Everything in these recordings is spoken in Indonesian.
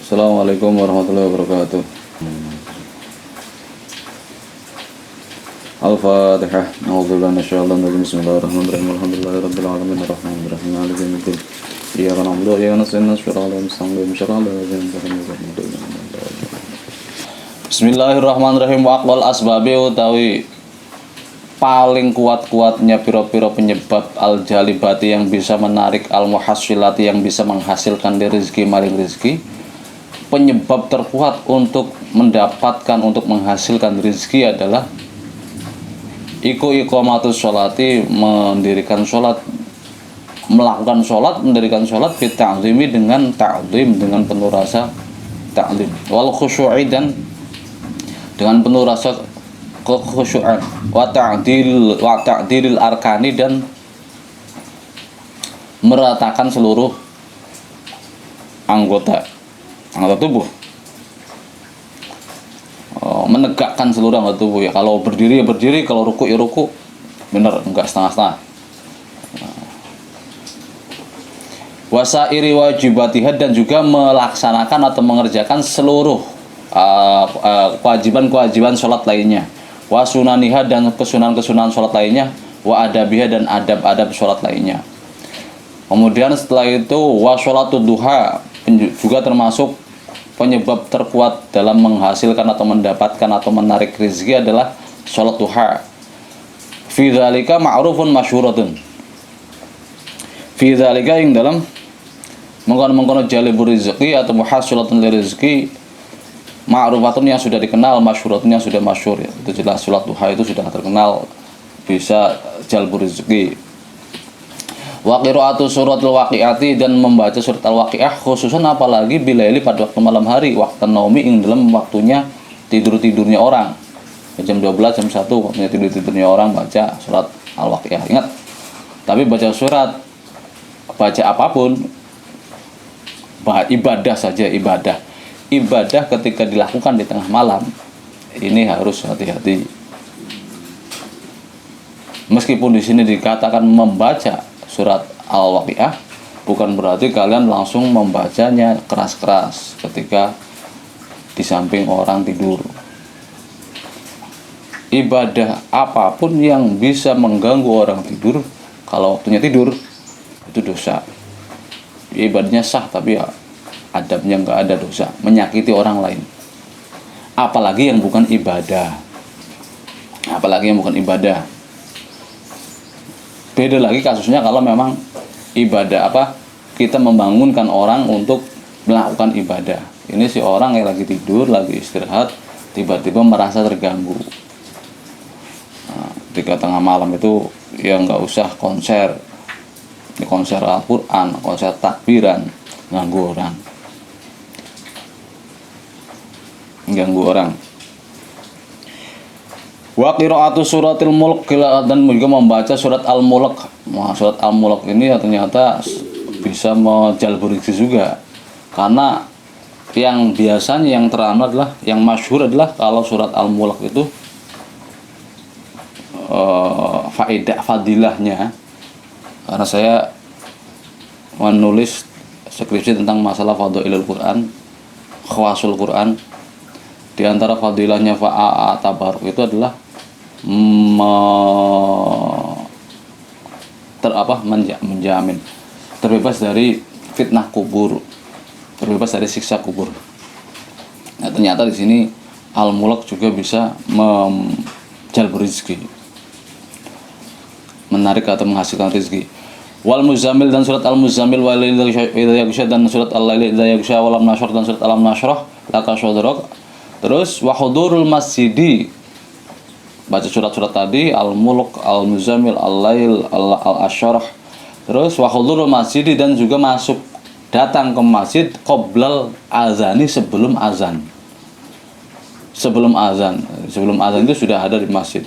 Assalamualaikum warahmatullahi wabarakatuh. Al-Fatihah. A'udzubillahi minasyaitonir rajim. Bismillahirrahmanirrahim. Alhamdulillahirabbil alamin arrahmanirrahim maliki yaumiddin. Iyyaka na'budu wa iyyaka nasta'in ihdinas siratal mustaqim. Bismillahirrahmanirrahim. Wa aqwal asbabi utawi paling kuat-kuatnya piro-piro penyebab al-jalibati yang bisa menarik al-muhassilati yang bisa menghasilkan rezeki maring rezeki. Penyebab terkuat untuk mendapatkan, untuk menghasilkan rezeki adalah iqamatus sholati, mendirikan sholat, melakukan sholat, mendirikan sholat bita'zimi, dengan ta'zim, dengan penuh rasa ta'zim, wal khusyu'i, dan dengan penuh rasa kekhusyu'an, wa ta'dilil arkani, dan meratakan seluruh anggota tubuh, menegakkan seluruh anggota tubuh ya. Kalau berdiri ya berdiri, kalau ruku ya ruku, bener, enggak setengah-setengah. Wasairi wajibatiha, dan juga melaksanakan atau mengerjakan seluruh kewajiban-kewajiban sholat lainnya. Wa sunaniha, dan kesunahan-kesunahan sholat lainnya. Wa adabiha, dan adab-adab sholat lainnya. Kemudian setelah itu wa sholatud duha, juga termasuk penyebab terkuat dalam menghasilkan atau mendapatkan atau menarik rezeki adalah sholat duha. Fi dzalika ma'rufun masyhuratun. Fi dzalika, yang dalam mengkono-mengkono jalibur rezeki atau muhassilatun rezeki, ma'rufatun, yang sudah dikenal, masyhuratun, yang sudah masyhur ya. Itu jelas sholat duha itu sudah terkenal bisa jalbur rezeki. Wa qira'atu suratul waqi'ati, dan membaca surat al-waqi'ah, khususan apalagi bilaili, pada waktu malam hari, waktu naumi, ing dalam waktunya tidur-tidurnya orang, jam 12, jam 1, waktunya tidur-tidurnya orang, baca surat al-waqi'ah. Ingat, tapi baca surat, baca apapun, ibadah saja, ibadah ketika dilakukan di tengah malam, ini harus hati-hati. Meskipun di sini dikatakan membaca surat al-waqi'ah, bukan berarti kalian langsung membacanya keras-keras ketika di samping orang tidur. Ibadah apapun yang bisa mengganggu orang tidur, kalau waktunya tidur, itu dosa. Ibadahnya sah, tapi ya adabnya nggak ada, dosa, menyakiti orang lain. Apalagi yang bukan ibadah. Beda lagi kasusnya kalau memang ibadah kita membangunkan orang untuk melakukan ibadah. Ini si orang yang lagi tidur, lagi istirahat, tiba-tiba merasa terganggu. Ketika tengah malam itu ya nggak usah konser Al-Quran, konser takbiran, ganggu orang. Wa qira'atu suratil mulk, dan juga membaca surat al-mulk. Surat al-mulk ini ternyata bisa menjalbur rezeki juga, karena yang biasanya yang teramat adalah, yang masyhur adalah kalau surat al-mulk itu fadilahnya, karena saya menulis skripsi tentang masalah fadhailul Quran, khawasul Quran. Di antara fadilahnya fa'a tabaruk itu adalah menjamin terbebas dari fitnah kubur, terbebas dari siksa kubur. Nah, ternyata di sini al-mulk juga bisa menjalbur rezeki, menarik atau menghasilkan rezeki. Wal muzammil, dan surat al-muzammil, wal laili idza yaghsha, dan surat al-laili idza yaghsha, walam nashr, dan surat alam nashrah laka sadrak. Terus wa hudurul masjidi, baca surat-surat tadi, al-mulk, al-muzammil, al-lail, al-asyrah. Terus wa hudurul masjidi, dan juga datang ke masjid qoblal azani, sebelum azan itu sudah ada di masjid.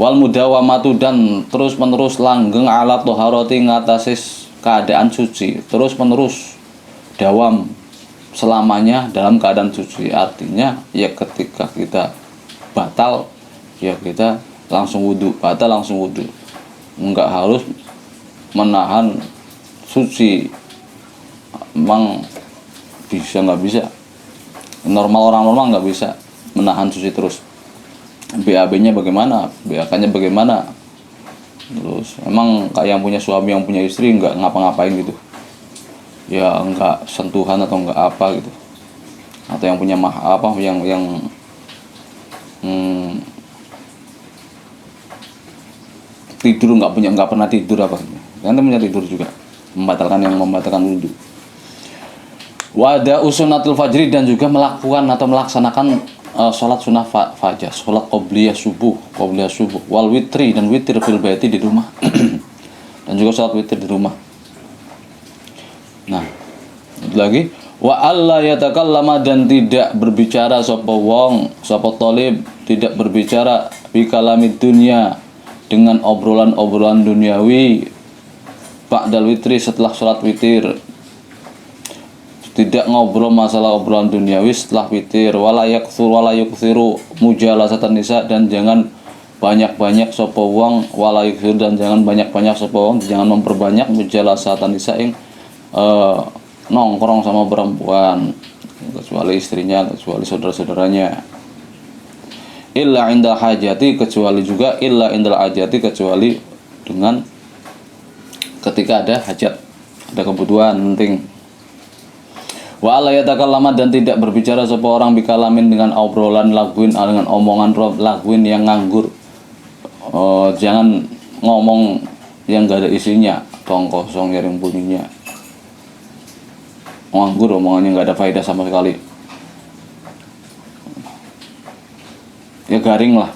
Wal mudawamatu, dan terus menerus langgeng ala toharoti, ngatasis keadaan suci, terus menerus dawam selamanya dalam keadaan suci. Artinya ya ketika kita batal, ya kita langsung wudu, enggak harus menahan suci. Memang nggak bisa. Normal, orang normal nggak bisa menahan susi terus. BAB-nya bagaimana, BAK-nya bagaimana. Terus emang kayak yang punya suami, yang punya istri nggak ngapa-ngapain gitu ya, nggak sentuhan atau nggak apa gitu, atau yang punya tidur nggak pernah tidur apa gitu. Kan punya tidur juga membatalkan wudhu. Wada usunatul fajri, dan juga melakukan atau melaksanakan sholat sunnah fajar, sholat qobliyah subuh, wal witri, dan witir fil baiti, di rumah. Dan juga sholat witir di rumah. Nah, itu lagi, wa alla yatakallama, dan tidak berbicara sapa wong, sapa talib, tidak berbicara bi kalamid dunya, dengan obrolan-obrolan duniawi, ba'dal witri, setelah sholat witir. Tidak ngobrol masalah obrolan duniawi setelah witir. Wala yukthiru mujalasatan nisa, dan jangan banyak-banyak sapa wong, wala yukthiru, dan jangan banyak-banyak sapa wong, jangan memperbanyak mujalasatan nisa ing nongkrong sama perempuan, kecuali istrinya, kecuali saudara-saudaranya. Illa indal hajati, kecuali juga illa indal hajati, kecuali dengan ketika ada hajat, ada kebutuhan penting. Wa alla yatakallama, dan tidak berbicara sapa orang bikalamin, dengan obrolan lagwin, dengan omongan lagwin yang nganggur. Jangan ngomong yang gak ada isinya, tong kosong yang bunyinya, nganggur, omongannya gak ada faedah sama sekali, ya garing lah.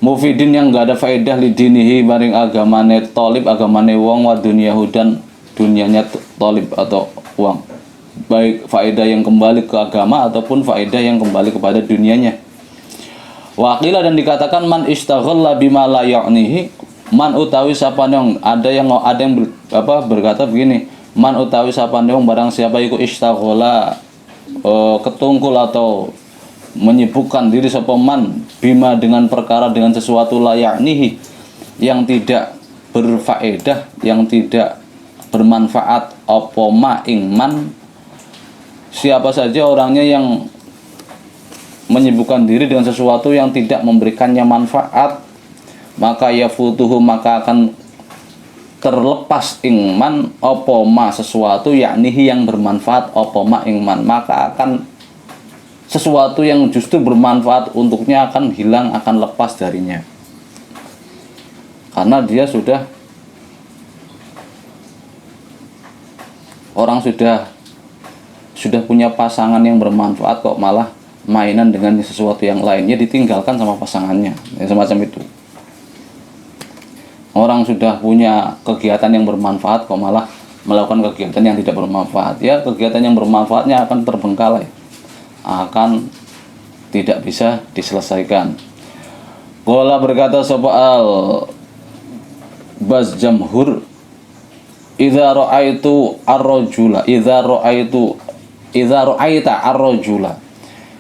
Mufidin, yang gak ada faedah, lidinihi, maring agamane tolib, agamane wong, wa dunyahu, dan dunianya tolib atau wong, baik faedah yang kembali ke agama ataupun faedah yang kembali kepada dunianya. Waqila, dan dikatakan man istaghalla bima la ya'nihi, man utawi sapane wong, ada yang berkata begini, man utawi sapane wong, barang siapa iku istaghalla ketungkul atau menyibukkan diri sapa man bima, dengan perkara, dengan sesuatu la ya'nihi, yang tidak berfaedah, yang tidak bermanfaat, apa ma ing man, siapa saja orangnya yang menyibukkan diri dengan sesuatu yang tidak memberikannya manfaat, maka yafutuhu, maka akan terlepas ingman opoma, sesuatu yaknihi yang bermanfaat, opoma ingman, maka akan sesuatu yang justru bermanfaat untuknya akan hilang, akan lepas darinya, karena dia sudah punya pasangan yang bermanfaat, kok malah mainan dengan sesuatu yang lainnya, ditinggalkan sama pasangannya, ya, semacam itu. Orang sudah punya kegiatan yang bermanfaat, kok malah melakukan kegiatan yang tidak bermanfaat, ya kegiatan yang bermanfaatnya akan terbengkalai, akan tidak bisa diselesaikan. Qala, berkata soal Baz Jamhur, idza ra'aitu ar-rajula, idza ra'aita ar-rajula,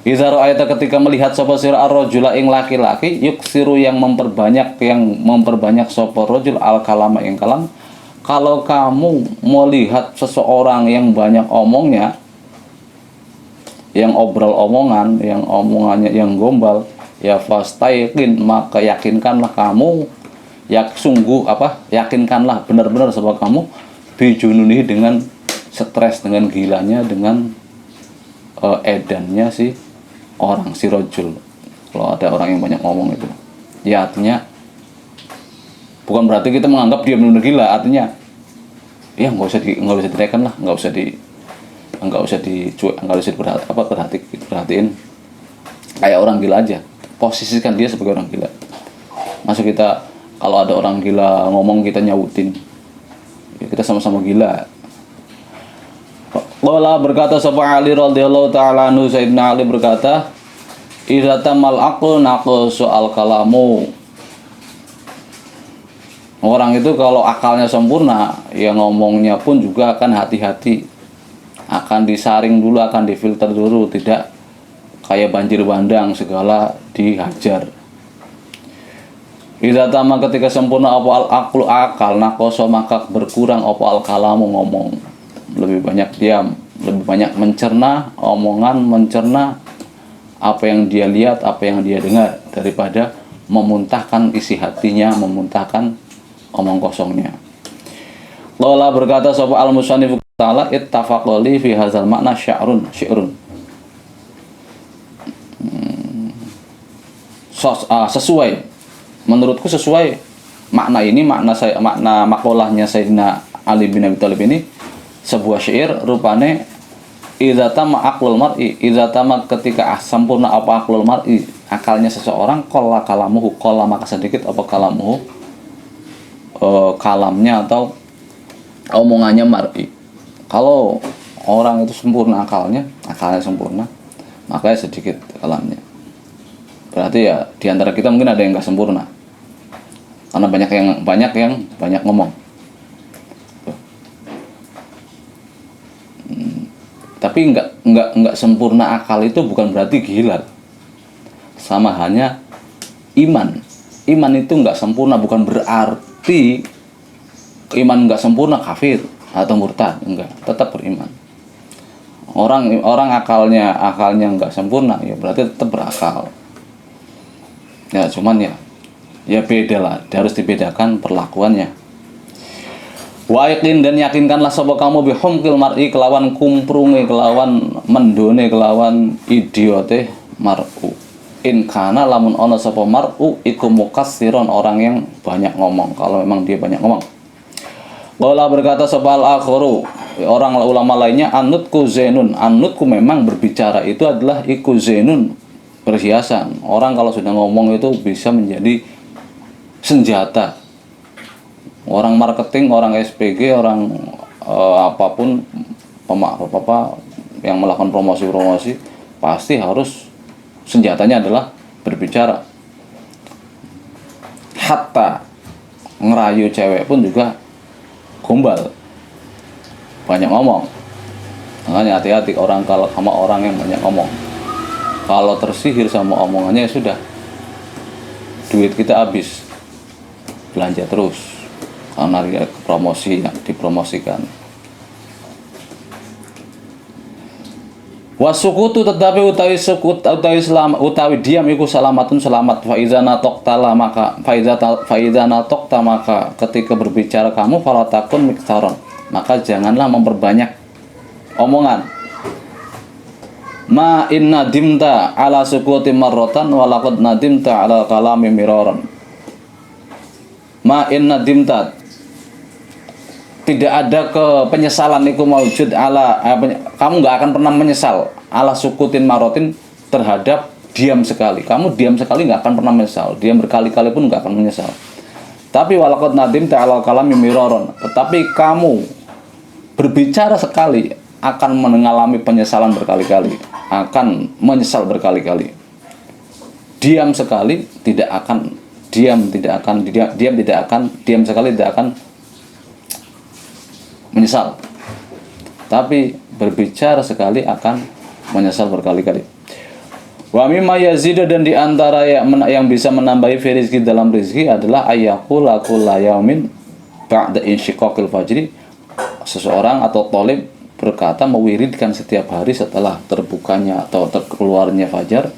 idza ra'aita, ketika melihat sapa sira ar-rajula ing laki-laki, yuksiru, yang memperbanyak sapa rajul al-kalama ing kalam. Kalau kamu melihat seseorang yang banyak omongnya, yang obrol omongan, yang omongannya yang gombal, ya fastaiqin, maka yakinkanlah kamu, yakinkanlah benar-benar sebab kamu bijununihi, dengan stres, dengan gilanya, dengan edannya si orang, si rojul. Kalau ada orang yang banyak ngomong itu, ya artinya bukan berarti kita menganggap dia benar-benar gila, artinya ya nggak usah direken lah, nggak usah diperhatiin kayak orang gila aja, posisikan dia sebagai orang gila. Masuk kita, kalau ada orang gila ngomong, kita nyautin, ya kita sama-sama gila. Qala, berkata sapa Ali radhiyallahu ta'ala anhu, Sayyidina Ali berkata, idza tamal aqlu naqsu al kalamu. Orang itu kalau akalnya sempurna, ya ngomongnya pun juga akan hati-hati, akan disaring dulu, akan difilter dulu, tidak kayak banjir bandang segala dihajar. Idza tama, ketika sempurna apa al aqlu, akal, naqsu, maka berkurang apa al kalamu, ngomong, lebih banyak diam, lebih banyak mencerna omongan, mencerna apa yang dia lihat, apa yang dia dengar, daripada memuntahkan isi hatinya, memuntahkan omong kosongnya. Qala berkata sapa al-musannif ta'ala ittafaqali fi hadzal makna syi'run. Sesuai, menurutku sesuai makna ini, makna makolahnya Sayyidina Ali bin Abi Thalib ini sebuah syair rupane idza tama aqlul mar'i, idza tama ketika sempurna apa aqlul mar'i, akalnya seseorang, qalla kalamuhu, qalla maka sedikit apa kalamuhu, kalamnya atau omongannya mar'i. Kalau orang itu sempurna akalnya sempurna, makanya sedikit kalamnya. Berarti ya diantara kita mungkin ada yang nggak sempurna, karena banyak yang banyak ngomong. Tapi nggak sempurna akal itu bukan berarti gila. Sama hanya iman itu nggak sempurna bukan berarti iman nggak sempurna kafir atau murtad, enggak, tetap beriman. Orang akalnya nggak sempurna, ya berarti tetap berakal. Ya cuman ya beda lah, harus dibedakan perlakuannya. Wa yakin dan yakinkanlah sapa kamu bihumkil mar'i kelawan kumprunge, kelawan mendone, kelawan idiote mar'u. In kana lamun ana sapa mar'u iku mukassiron, orang yang banyak ngomong. Kalau memang dia banyak ngomong. Qala berkata sapa al-akharu, orang ulama lainnya, anutku zainun, anutku memang berbicara itu adalah iku zainun, perhiasan. Orang kalau sudah ngomong itu bisa menjadi senjata. Orang marketing, orang SPG, orang apapun yang melakukan promosi pasti harus senjatanya adalah berbicara. Hatta ngerayu cewek pun juga gombal, banyak ngomong. Makanya hati-hati orang kalau sama orang yang banyak ngomong. Kalau tersihir sama omongannya ya sudah, duit kita habis, belanja terus karena dia promosi yang dipromosikan. Wasukutu tetapi utawi sukut utawi diam iku salamatun selamat. Fa iza nataqta maka ketika berbicara kamu fala takun miktaron, maka janganlah memperbanyak omongan. Ma inna dimta ala sukuti marratan wa laqad nadimta ala kalami miraran. Ma inna dimta, tidak ada penyesalan iku maujud ala kamu nggak akan pernah menyesal ala sukutin marotin terhadap diam sekali. Kamu diam sekali nggak akan pernah menyesal, diam berkali-kali pun nggak akan menyesal. Tapi walaqad nadim ta'ala kalami miraron, tetapi kamu berbicara sekali akan mengalami penyesalan berkali-kali, akan menyesal berkali-kali. Diam sekali tidak akan diam sekali tidak akan menyesal, tapi berbicara sekali akan menyesal berkali-kali. Wa mimma yazidu, dan diantara yang bisa menambahi rizki dalam rizki adalah ayyaqula kulla yaumin ba'da insyiqaqil fajri, seseorang atau thalib berkata mewiridkan setiap hari setelah terbukanya atau terkeluarnya fajar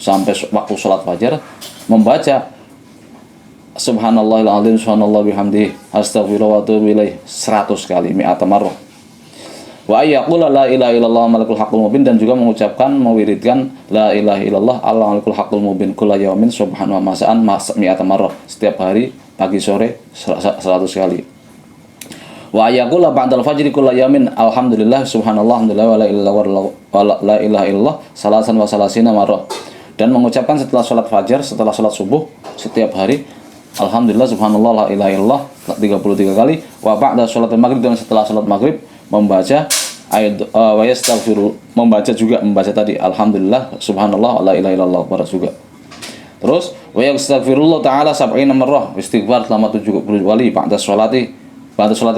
sampai waktu sholat fajar membaca Subhanallahil azim, subhanallah bihamdihi, astaghfirullah wa atubu ilaih 100 kali, mi'ata marrah. Wa ayyaqula la ilaha illallah malikul haqqul mubin, dan juga mengucapkan mewiridkan la ilaha illallah Allah malikul haqqul mubin kulla yaumin subhanahu wa masa'an mi'ata marrah, setiap hari pagi sore 100 kali. Wa ayyaqula ba'dal fajri kulla yaumin alhamdulillah subhanallah alhamdulillah wa la ilaha illallah salasan wa salasina marrah, dan mengucapkan setelah sholat fajar, setelah sholat subuh setiap hari alhamdulillah subhanallah la ilaha illallah 33 kali. Wa ba'da sholatul maghrib, dan setelah sholat maghrib membaca ayat wa yastaghfiru, membaca tadi alhamdulillah subhanallah la ilaha illallah juga. Terus wa yastaghfirullah ta'ala 70 marrah, istighfar selama 70 kali ba'da sholatul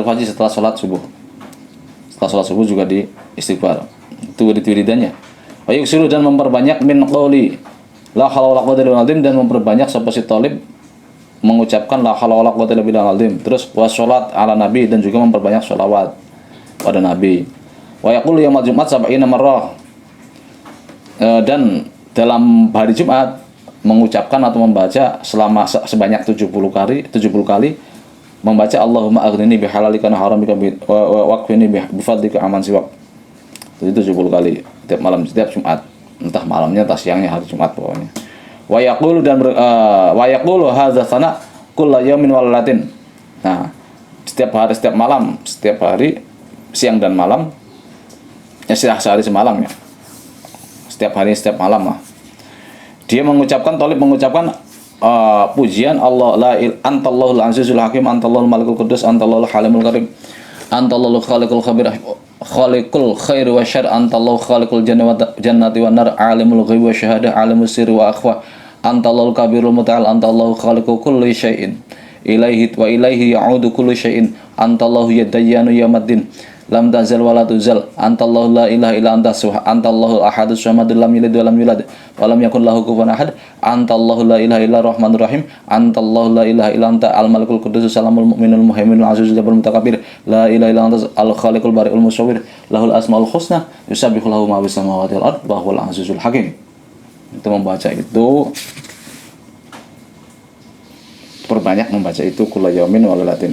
fajr, setelah sholat subuh. Setelah sholat subuh juga di istighfar. Itu wiridannya. Wa yuksiru, dan memperbanyak min qawli la haula wala quwwata illa billah, dan memperbanyak sapa si talib mengucapkan la haula wala quwwata illa billah. Terus wassalat ala nabi, dan juga memperbanyak sholawat pada nabi. Wa yaqulu yaumul Jumat sab'ina marrah. Dan dalam hari Jumat mengucapkan atau membaca selama sebanyak 70 kali membaca Allahumma aghnini bihalalika an haramika wa qini bifadlika aman siwak. Jadi 70 kali setiap malam, setiap Jumat. Entah malamnya entah siangnya, hari Jumat pokoknya. Wa yaqulu hadza sana kullu yaumin wa lailatin. Nah, setiap hari, setiap malam, setiap hari, siang dan malam, ya sehari semalam ya. Setiap hari, setiap malam lah. Dia mengucapkan, Thalib mengucapkan pujian Allah la antallahul azizul hakim, antallahul malikul qudus, antallahul halimul karim, antallahul khaliqul khabir, khaliqul khairi wa syarr, antallahu khaliqul jannati wan nar, alimul ghaibi wa syahadah, alimus sirri wa akhfa, antallahul kabirul muta'al, antallahu khaliqu kulli syai'in, ilaihi wa ilaihi ya'udu kullu syai'in, antallahu yadayyanu yamaddin, lam tazal wa la tuzal, antallahu la ilaha illa anta antallahu ahadus samadul lam yalid wa lam yulad wa lam yakul lahu kufuwan ahad, antallahu la ilaha illa rahmanur rahim, antallahu la ilaha illa anta al malikul qudus salamul mu'minul muhaiminul azizul jabbarul mutakabbir, la ilaha illa anta al khaliqul bari'ul musawwir, lahul asmaul husna, yusabbihu lahu ma bis samawati wal ard wa huwal azizul hakim. Itu membaca itu, perbanyak membaca itu kula yaumin wa lailatin.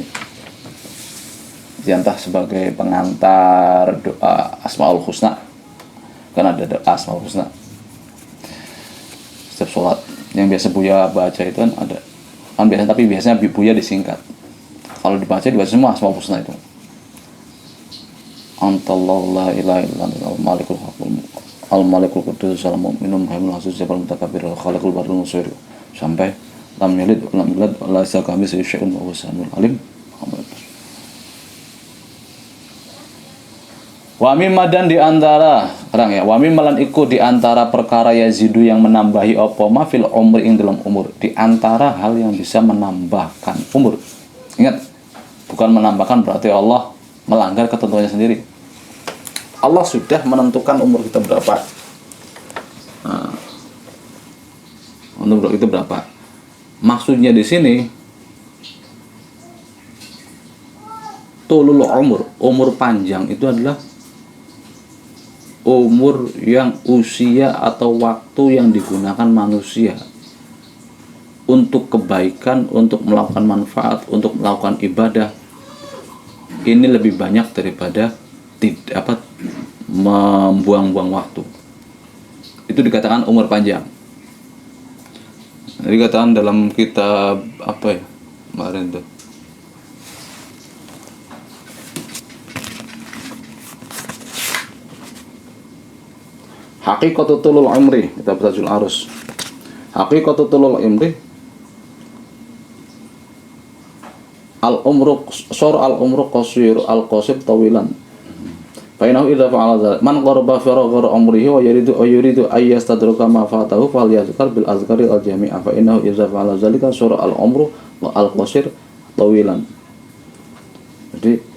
Entah sebagai pengantar doa Asmaul Husna, kan ada doa Asmaul Husna setiap sholat yang biasa Buya baca itu kan ada kan biasa, tapi biasanya Buya disingkat. Kalau dibaca semua Asmaul Husna itu. Antallahu la ilaha illa antal malikul haqqul al malikul qudus salamul mu'minul muhaiminul aziz jabbarul mutakabbir al khaliqul barrul musawwir sampai lam yalid wa lam yulad wa laysa kamitslihi syai'un wa huwas samiul alim. Wa mimma dan diantara orang ya, wa mimma lan iku diantara perkara yazidu yang menambahi apa ma fil umri ing dalam umur, diantara hal yang bisa menambahkan umur. Ingat, bukan menambahkan berarti Allah melanggar ketentuannya sendiri. Allah sudah menentukan umur kita berapa. Nah, umur kita berapa? Maksudnya di sini tulul umur panjang itu adalah umur yang usia atau waktu yang digunakan manusia untuk kebaikan, untuk melakukan manfaat, untuk melakukan ibadah, ini lebih banyak daripada membuang-buang waktu. Itu dikatakan umur panjang. Dikatakan dalam kitab apa ya kemarin tuh, Haqiqatul tulul umri, kita Tajul Arus. Haqiqatul tulul umri al-umru qasir al-qasib tawilan. Fa innahu idza fa'ala dzalik man qaraba faragha umrihi wa yuridu ay yastadruka ma fatahu falyazkar bil azkari al-jami'a fa innahu idza fa'ala dzalika sura al-umru wa al-qasir tawilan. Jadi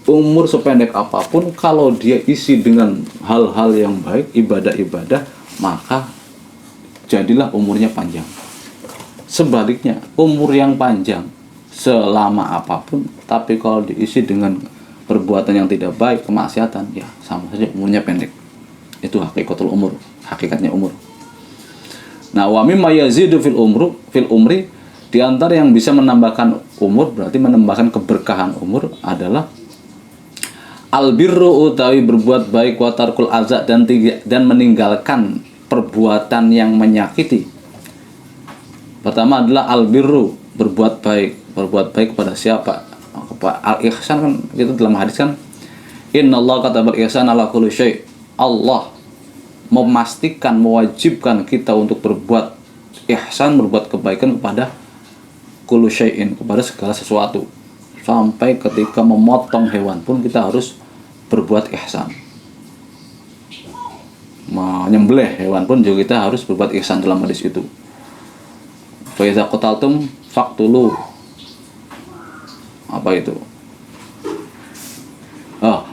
umur sependek apapun, kalau dia isi dengan hal-hal yang baik, ibadah-ibadah, maka jadilah umurnya panjang. Sebaliknya, umur yang panjang selama apapun, tapi kalau diisi dengan perbuatan yang tidak baik, kemaksiatan, ya sama saja umurnya pendek. Itu hakikatul umur, hakikatnya umur. Nah, wa mimma yazidu fil umri, di antara yang bisa menambahkan umur, berarti menambahkan keberkahan umur adalah albirru utawi berbuat baik, wa tarkul azza dan meninggalkan perbuatan yang menyakiti. Pertama adalah albirru, berbuat baik kepada siapa? Al-ihsan kan itu dalam hadis kan, innallaha katabal ihsana ala kulli syai'. Allah memastikan, mewajibkan kita untuk berbuat ihsan, berbuat kebaikan kepada kullu syai'in, kepada segala sesuatu. Sampai ketika memotong hewan pun kita harus berbuat ihsan. Menyembelih hewan pun juga kita harus berbuat ihsan dalam hadis itu. Fa iza qataltum faqtulu. Apa itu?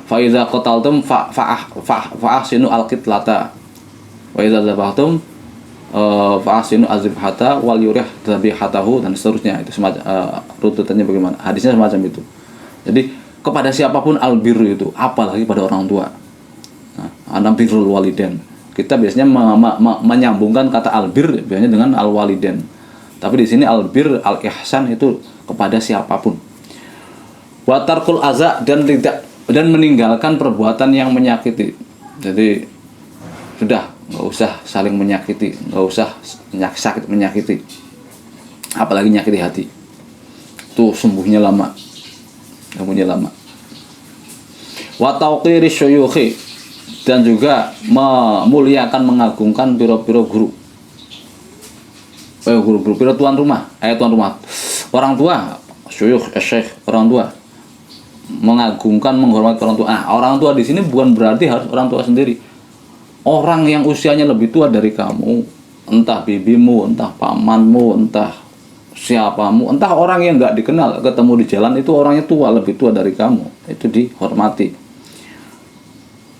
Fa iza qataltum fa ahsinu al-qitlata. Wa iza zabahtum fa ahsinu azbihata wal yurih dzabihatahu, dan seterusnya. Itu semacam rututannya bagaimana? Hadisnya semacam itu. Jadi kepada siapapun albirru itu, apalagi pada orang tua. Nah, ana birrul walidain. Kita biasanya menyambungkan kata albir biasanya dengan alwalidain. Tapi di sini albir, al-ihsan itu kepada siapapun. Wa tarkul aza, dan meninggalkan perbuatan yang menyakiti. Jadi sudah, nggak usah saling menyakiti, nggak usah sakit menyakiti, apalagi nyakiti hati. Itu sembuhnya lama. Wa tauqiri syuyukhi, dan juga memuliakan, mengagungkan piro-piro guru. Guru-guru, piro tuan rumah, orang tua, syuyukh, syekh, orang tua. Mengagungkan, menghormati orang tua. Orang tua di sini bukan berarti harus orang tua sendiri. Orang yang usianya lebih tua dari kamu, entah bibimu, entah pamanmu, entah siapamu, entah orang yang nggak dikenal, ketemu di jalan itu orangnya tua, lebih tua dari kamu, itu dihormati.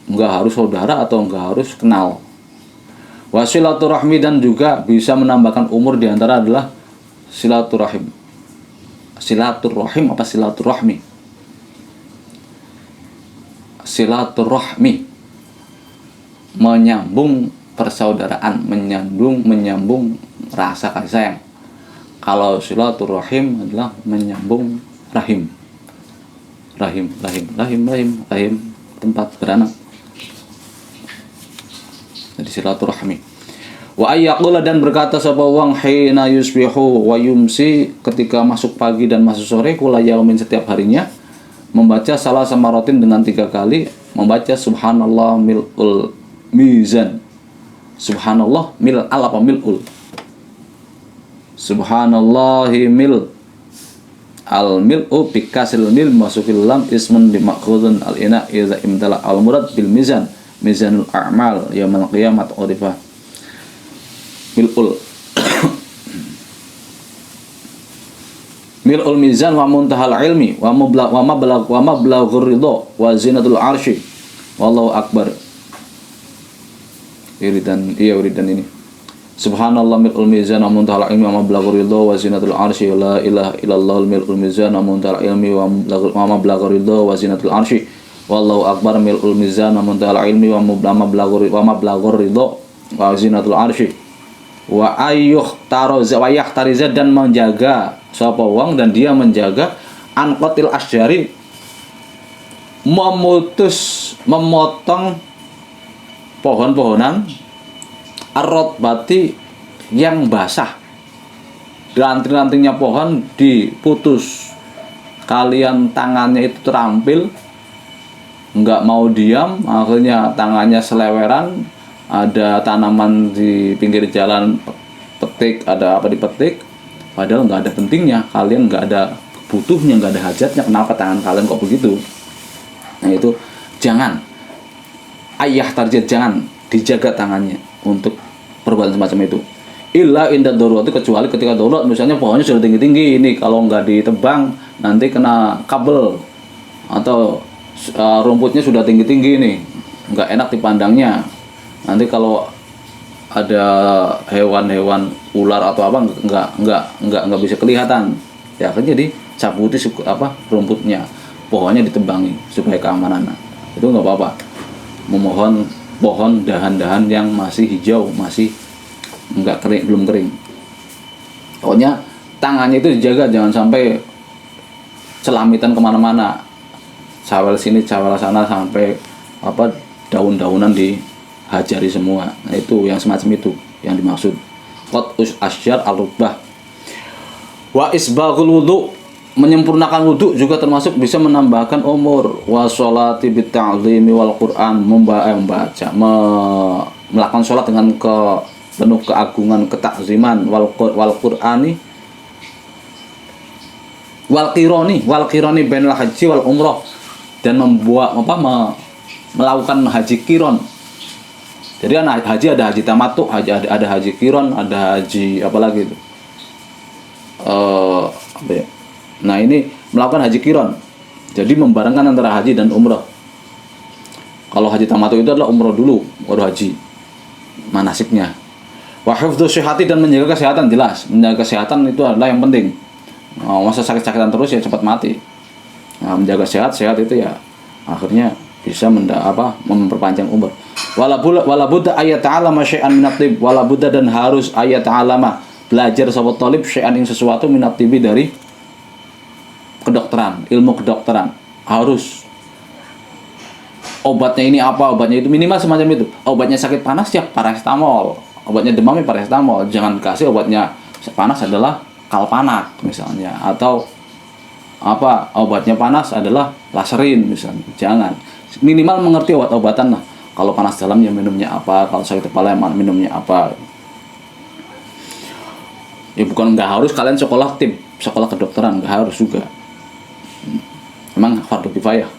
Nggak harus saudara atau nggak harus kenal. Wasilaturahmi, dan juga bisa menambahkan umur diantara adalah silaturahim. Silaturahim apa silaturahmi? Silaturahmi, menyambung persaudaraan, menyambung rasa kasih sayang. Kalau silaturahim adalah menyambung rahim, tempat beranak. Jadi silaturahmi. Wa ayyaqula, dan berkata sapa wong hina yusbihu wa yumsi, ketika masuk pagi dan masuk sore, kula yaumin, setiap harinya, membaca salah samaratin dengan 3 kali, membaca subhanallah mil'ul mizan. Subhanallah mil'al apa mil'ul? Subhanallahi mil al mil'u bikasil mil masukil lam ismun dimakhudun al ina idza imtala al murad bil mizan, mizanul a'mal yaumil qiyamah urifah mil'ul mil'ul mizan wa muntahal ilmi wa mablaghur ridha wa zinatul arsy wallahu akbar. Wiridan ini subhanallah mil'ul mizan wa muntahal ilmi wa mablaghur ridha wa zinatul arsy la ilaha illallah mil'ul mizan wa muntahal ilmi wa mablaghur ridha wa zinatul arsy wallahu akbar mil'ul mizan wa muntahal ilmi wa mablaghur ridha wa zinatul arsy wa tariza, dan menjaga sapa wong, dan dia menjaga anqatil asyari, memotong pohon-pohonan arrotbati yang basah. Ranting-rantingnya pohon diputus, kalian tangannya itu terampil, nggak mau diam, akhirnya tangannya seleweran. Ada tanaman di pinggir jalan, petik, ada apa dipetik, padahal nggak ada pentingnya, kalian nggak ada butuhnya, nggak ada hajatnya, kenapa tangan kalian kok begitu? Nah itu jangan, ayah target, jangan dijaga tangannya untuk perbuatan semacam itu. Illa inda darurat, kecuali ketika darurat, misalnya pohonnya sudah tinggi-tinggi, ini kalau nggak ditebang nanti kena kabel, atau rumputnya sudah tinggi-tinggi, ini nggak enak dipandangnya. Nanti kalau ada hewan-hewan ular atau apa nggak bisa kelihatan, ya kan, jadi cabuti rumputnya, pohonnya ditebangi supaya keamanan. Itu nggak apa-apa. Memohon pohon dahan-dahan yang masih hijau, masih nggak kering, belum kering. Pokoknya tangannya itu dijaga, jangan sampai celamitan kemana-mana, cawel sini cawel sana, sampai daun-daunan dihajari semua. Nah itu yang semacam itu yang dimaksud qat'us asyar al-rubah. Wa isbaghul wudu, menyempurnakan wudu juga termasuk bisa menambahkan umur. Wa sholati bit ta'zimi wal Qur'an, membaca, melakukan sholat dengan penuh keagungan, ketakziman, wal Qur'ani wal qirani bainal haji wal umrah, dan melakukan haji qiron. Jadi haji ada haji tamattu, ada haji qiron, ada haji apa lagi itu? Nah ini melakukan haji qiron. Jadi membarengkan antara haji dan umrah. Kalau haji tamattu itu adalah umrah dulu baru haji, manasiknya. Wa hifdzu syihhati, dan menjaga kesehatan, jelas. Menjaga kesehatan itu adalah yang penting. Masa sakit-sakitan terus ya cepat mati. Nah, menjaga sehat itu ya akhirnya bisa memperpanjang umur. Wala budda ayat ta'alama syai'an minat tib, wala budda dan harus ayat ta'alama belajar sahabat talib syai'an ing sesuatu minat tibi dari kedokteran, ilmu kedokteran. Harus obatnya ini apa, obatnya itu minimal semacam itu. Obatnya sakit panas ya paracetamol, obatnya demam ya paracetamol. Jangan kasih obatnya panas adalah kalpanak misalnya, atau apa obatnya panas adalah laserin misalnya. Jangan, minimal mengerti obat-obatan lah. Kalau panas dalam ya minumnya apa, kalau sakit kepala ya minumnya apa. Ya bukan nggak harus kalian sekolah kedokteran, nggak harus juga. Memang fardu kifayah.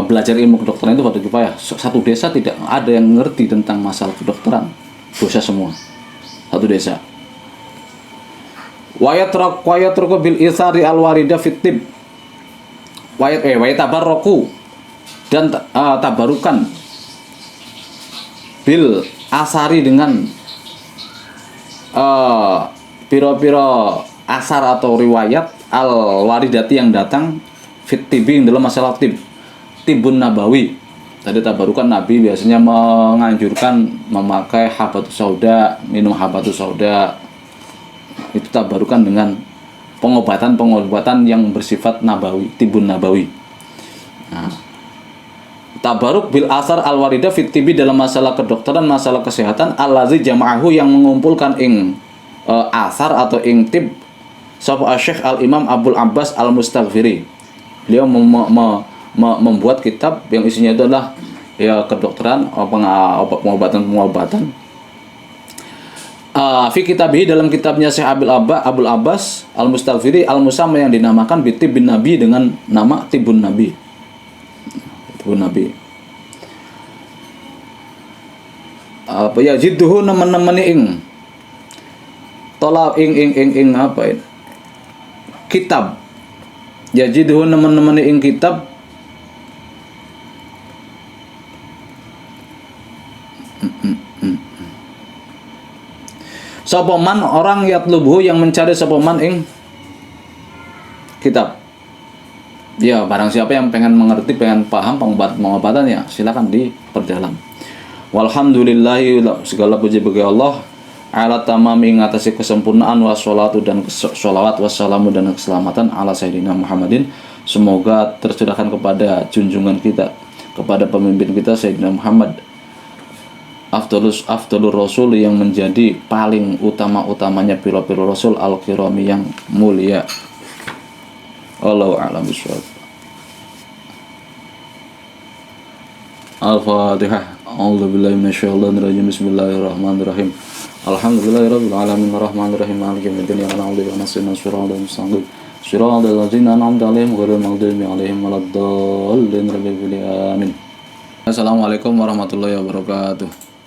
Belajar ilmu kedokteran itu fardu kifayah. Satu desa tidak ada yang ngerti tentang masalah kedokteran, dosa semua satu desa. Wayat roko bil isari al warida fitib. Wayat tabarroku dan tabarukan bil asari dengan piro-piro asar atau riwayat al waridati yang datang fit tibi dalam masalah tibun nabawi. Tadi tabarukan Nabi biasanya menganjurkan memakai habatus sauda, minum habatus sauda. Itu tabarukan dengan pengobatan yang bersifat nabawi, tibun nabawi. Nah, tabaruk bil asar al warida fit tibi dalam masalah kedokteran, masalah kesehatan, allazi jama'ahu yang mengumpulkan ing asar atau ing tib sapa Syekh Al Imam Abdul Abbas Al Mustaghfiri. Beliau membuat kitab yang isinya itu adalah ya kedokteran, pengobatan. Fi kitabih dalam kitabnya Syekh Abdul Abbas Al Mustaghfiri Al Musamma yang dinamakan bitib bin Nabi dengan nama Tibun Nabi. Tibun Nabi. Apa ya jidduhu nemen-nemeni ing tolak ing apa ini? Kitab. Ya jidduhu nemen-nemeni ing kitab Sopoman orang yatlubuhu yang mencari sopoman ing kitab. Ya barang siapa yang pengen mengerti, pengen paham pengobatan ya silakan diperdalam. Walhamdulillahi segala puji bagi Allah ala tamami ngatasi kesempurnaan wassalatu dan sholawat wassalamu dan keselamatan ala sayyidina Muhammadin. Semoga tercurahkan kepada junjungan kita, kepada pemimpin kita Sayyidina Muhammad Afdalur Rasul yang menjadi paling utama-utamanya piro-piro Rasul al-kirami yang mulia. Allahu a'lam bishawab. Al-Fatihah. A'udzubillahi minasyaitonir rajim. Bismillahirrahmanirrahim. Alhamdulillahirabbil alamin arrahmanir rahim maliki yaumiddin iyyaka na'budu wa iyyaka nasta'in shiratal mustaqim shiratal ladzina an'amta 'alaihim ghairil maghdubi 'alaihim waladdallin. Amin. Assalamualaikum warahmatullahi wabarakatuh.